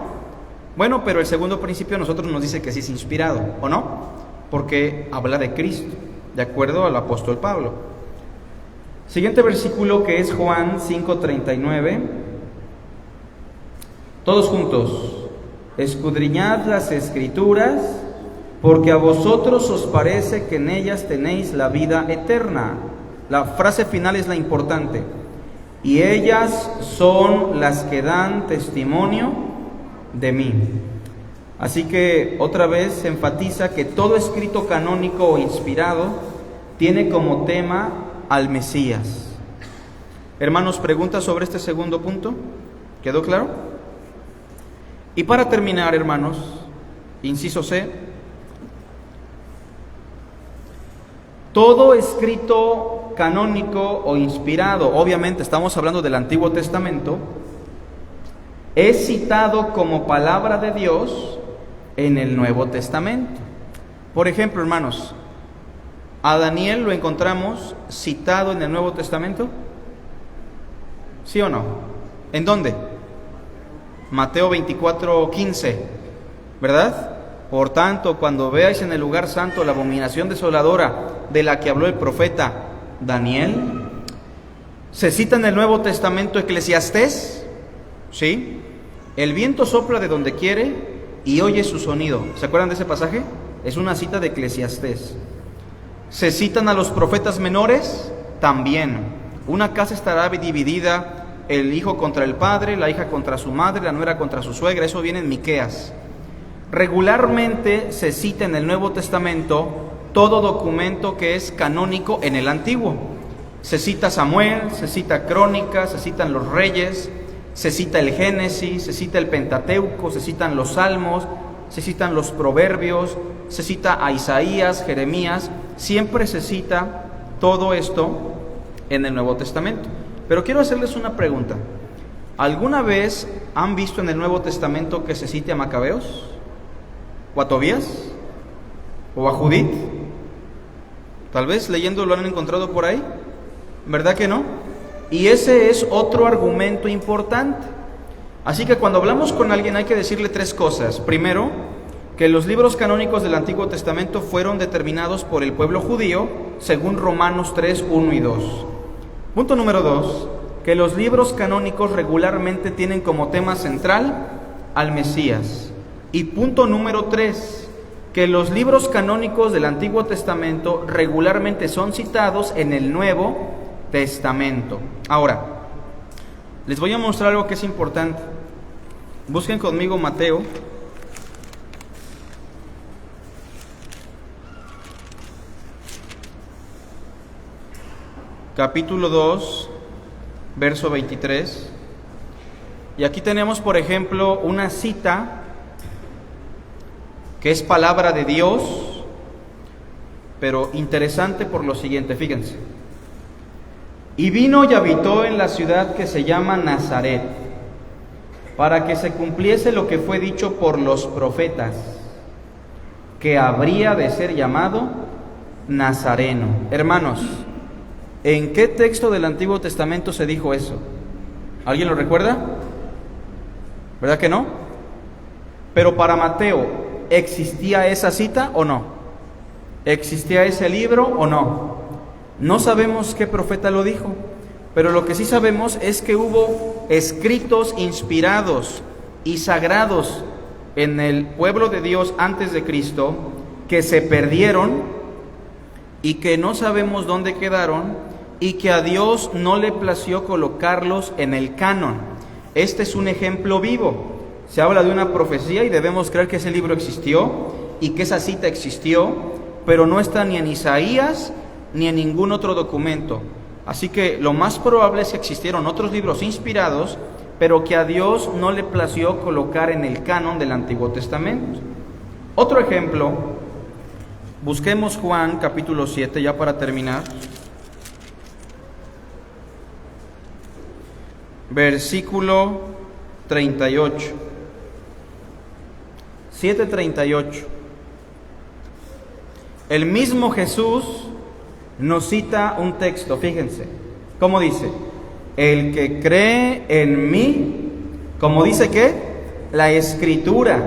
Bueno, pero el segundo principio a nosotros nos dice que sí es inspirado, ¿o no? Porque habla de Cristo, de acuerdo al apóstol Pablo. Siguiente versículo, que es Juan 5:39. Todos juntos. Escudriñad las Escrituras, porque a vosotros os parece que en ellas tenéis la vida eterna. La frase final es la importante. Y ellas son las que dan testimonio de mí. Así que otra vez se enfatiza que todo escrito canónico o inspirado tiene como tema al Mesías. Hermanos, ¿preguntas sobre este segundo punto? ¿Quedó claro? Y para terminar, hermanos, inciso C, todo escrito canónico o inspirado, obviamente estamos hablando del Antiguo Testamento, es citado como palabra de Dios en el Nuevo Testamento. Por ejemplo, hermanos, ¿a Daniel lo encontramos citado en el Nuevo Testamento? ¿Sí o no? ¿En dónde? Mateo 24:15, ¿verdad? Por tanto, cuando veáis en el lugar santo la abominación desoladora de la que habló el profeta Daniel, ¿se cita en el Nuevo Testamento Eclesiastés? ¿Sí? El viento sopla de donde quiere y oye su sonido. ¿Se acuerdan de ese pasaje? Es una cita de Eclesiastés. ¿Se citan a los profetas menores? También. Una casa estará dividida, el hijo contra el padre, la hija contra su madre, la nuera contra su suegra. Eso viene en Miqueas. Regularmente se cita en el Nuevo Testamento todo documento que es canónico en el Antiguo. Se cita Samuel, se cita Crónicas, se citan los Reyes, se cita el Génesis, se cita el Pentateuco, se citan los Salmos, se citan los Proverbios, se cita a Isaías, Jeremías. Siempre se cita todo esto en el Nuevo Testamento. Pero quiero hacerles una pregunta. ¿Alguna vez han visto en el Nuevo Testamento que se cite a Macabeos? ¿O a Tobías? ¿O a Judith? Tal vez leyendo lo han encontrado por ahí. ¿Verdad que no? Y ese es otro argumento importante. Así que cuando hablamos con alguien hay que decirle tres cosas. Primero, que los libros canónicos del Antiguo Testamento fueron determinados por el pueblo judío según Romanos 3, 1 y 2. Punto número 2, que los libros canónicos regularmente tienen como tema central al Mesías. Y punto número 3, que los libros canónicos del Antiguo Testamento regularmente son citados en el Nuevo Testamento. Ahora, les voy a mostrar algo que es importante. Busquen conmigo Mateo. Capítulo 2, verso 23. Y aquí tenemos, por ejemplo, una cita que es palabra de Dios, pero interesante por lo siguiente, fíjense. Y vino y habitó en la ciudad que se llama Nazaret, para que se cumpliese lo que fue dicho por los profetas, que habría de ser llamado Nazareno. Hermanos, ¿en qué texto del Antiguo Testamento se dijo eso? ¿Alguien lo recuerda? ¿Verdad que no? Pero para Mateo, ¿existía esa cita o no? ¿Existía ese libro o no? No sabemos qué profeta lo dijo, pero lo que sí sabemos es que hubo escritos inspirados y sagrados en el pueblo de Dios antes de Cristo que se perdieron y que no sabemos dónde quedaron y que a Dios no le plació colocarlos en el canon. Este es un ejemplo vivo. Se habla de una profecía y debemos creer que ese libro existió y que esa cita existió, pero no está ni en Isaías ni en ningún otro documento. Así que lo más probable es que existieron otros libros inspirados, pero que a Dios no le plació colocar en el canon del Antiguo Testamento. Otro ejemplo, busquemos Juan capítulo 7, ya para terminar. Versículo 38. 7:38. El mismo Jesús nos cita un texto, fíjense, ¿cómo dice? El que cree en mí, ¿cómo dice qué? La Escritura,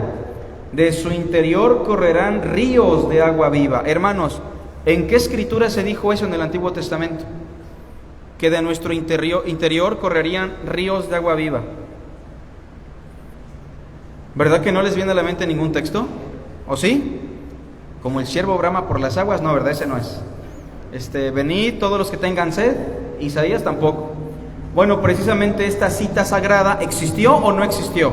de su interior correrán ríos de agua viva. Hermanos, ¿en qué Escritura se dijo eso en el Antiguo Testamento? Que de nuestro interior correrían ríos de agua viva. ¿Verdad que no les viene a la mente ningún texto? ¿O sí? Como el siervo brama por las aguas, no, ¿verdad? Ese no es. Venid todos los que tengan sed, Isaías tampoco. Bueno, precisamente esta cita sagrada, ¿existió o no existió?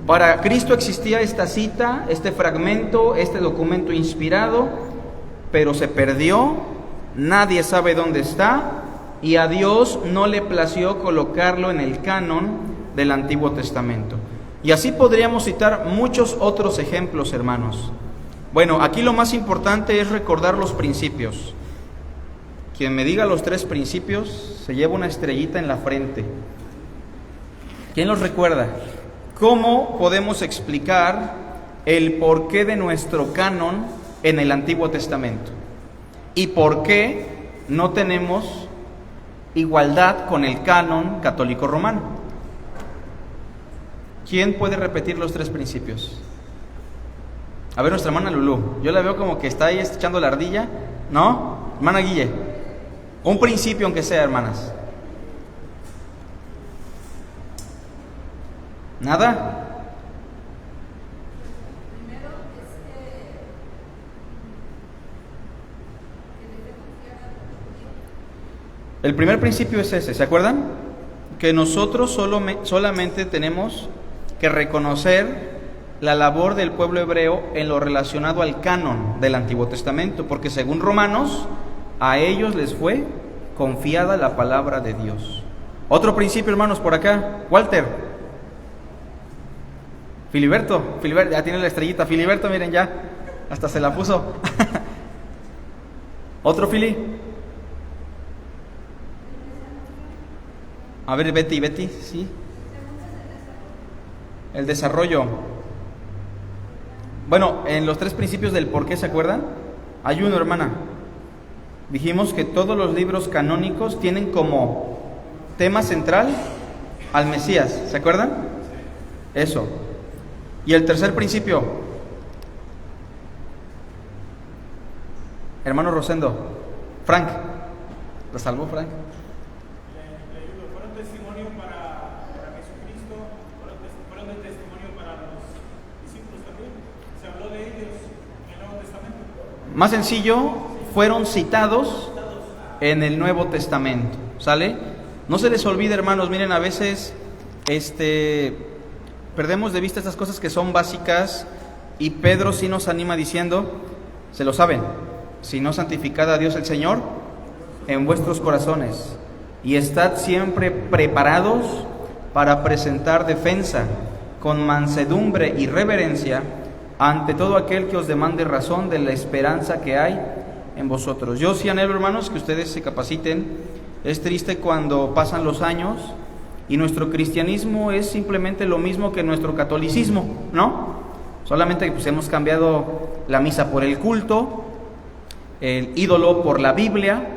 Para Cristo existía esta cita, este fragmento, este documento inspirado, pero se perdió, nadie sabe dónde está, y a Dios no le plació colocarlo en el canon del Antiguo Testamento. Y así podríamos citar muchos otros ejemplos, hermanos. Bueno, aquí lo más importante es recordar los principios. Quien me diga los 3 principios se lleva una estrellita en la frente. ¿Quién los recuerda? ¿Cómo podemos explicar el porqué de nuestro canon en el Antiguo Testamento? ¿Y por qué no tenemos igualdad con el canon católico romano? ¿Quién puede repetir los 3 principios? A ver, nuestra hermana Lulú. Yo la veo como que está ahí echando la ardilla. ¿No? Hermana Guille. Un principio aunque sea, hermanas. ¿Nada? El primer principio es ese, ¿se acuerdan? Que nosotros solamente tenemos que reconocer la labor del pueblo hebreo en lo relacionado al canon del Antiguo Testamento, porque según Romanos, a ellos les fue confiada la palabra de Dios. Otro principio, hermanos, por acá. Walter. Filiberto, ya tiene la estrellita. Filiberto, miren ya, hasta se la puso. Otro Fili. A ver, Betty, sí. El desarrollo. Bueno, en los 3 principios del por qué, ¿se acuerdan? Hay uno, hermana. Dijimos que todos los libros canónicos tienen como tema central al Mesías, ¿se acuerdan? Eso. Y el tercer principio, hermano Rosendo, Frank, ¿lo salvó Frank? Fueron testimonio para Jesucristo, fueron de testimonio para los discípulos también. Se habló de ellos en el Nuevo Testamento. Más sencillo, fueron citados en el Nuevo Testamento, ¿sale? No se les olvide, hermanos, miren, a veces perdemos de vista estas cosas que son básicas, y Pedro sí nos anima diciendo, se lo saben, si no santificad a Dios el Señor en vuestros corazones, y estad siempre preparados para presentar defensa con mansedumbre y reverencia ante todo aquel que os demande razón de la esperanza que hay en vosotros. Yo sí anhelo, hermanos, que ustedes se capaciten. Es triste cuando pasan los años y nuestro cristianismo es simplemente lo mismo que nuestro catolicismo, ¿no? Solamente que pues hemos cambiado la misa por el culto, el ídolo por la Biblia,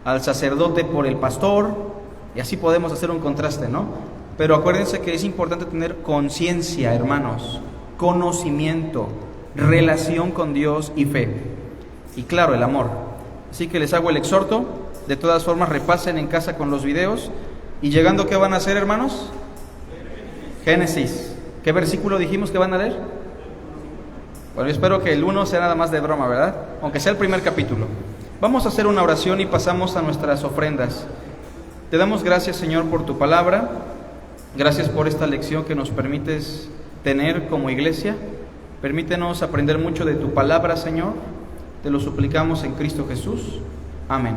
al sacerdote por el pastor, y así podemos hacer un contraste, ¿no? Pero acuérdense que es importante tener conciencia, hermanos, conocimiento, relación con Dios y fe. y claro, el amor. Así que les hago el exhorto. De todas formas, repasen en casa con los videos. Y llegando, ¿qué van a hacer, hermanos? Génesis. ¿Qué versículo dijimos que van a leer? Bueno, yo espero que el 1 sea nada más de broma, ¿verdad? Aunque sea el primer capítulo. Vamos a hacer una oración y pasamos a nuestras ofrendas. Te damos gracias, Señor, por tu palabra. Gracias por esta lección que nos permites tener como iglesia. Permítenos aprender mucho de tu palabra, Señor. Te lo suplicamos en Cristo Jesús. Amén.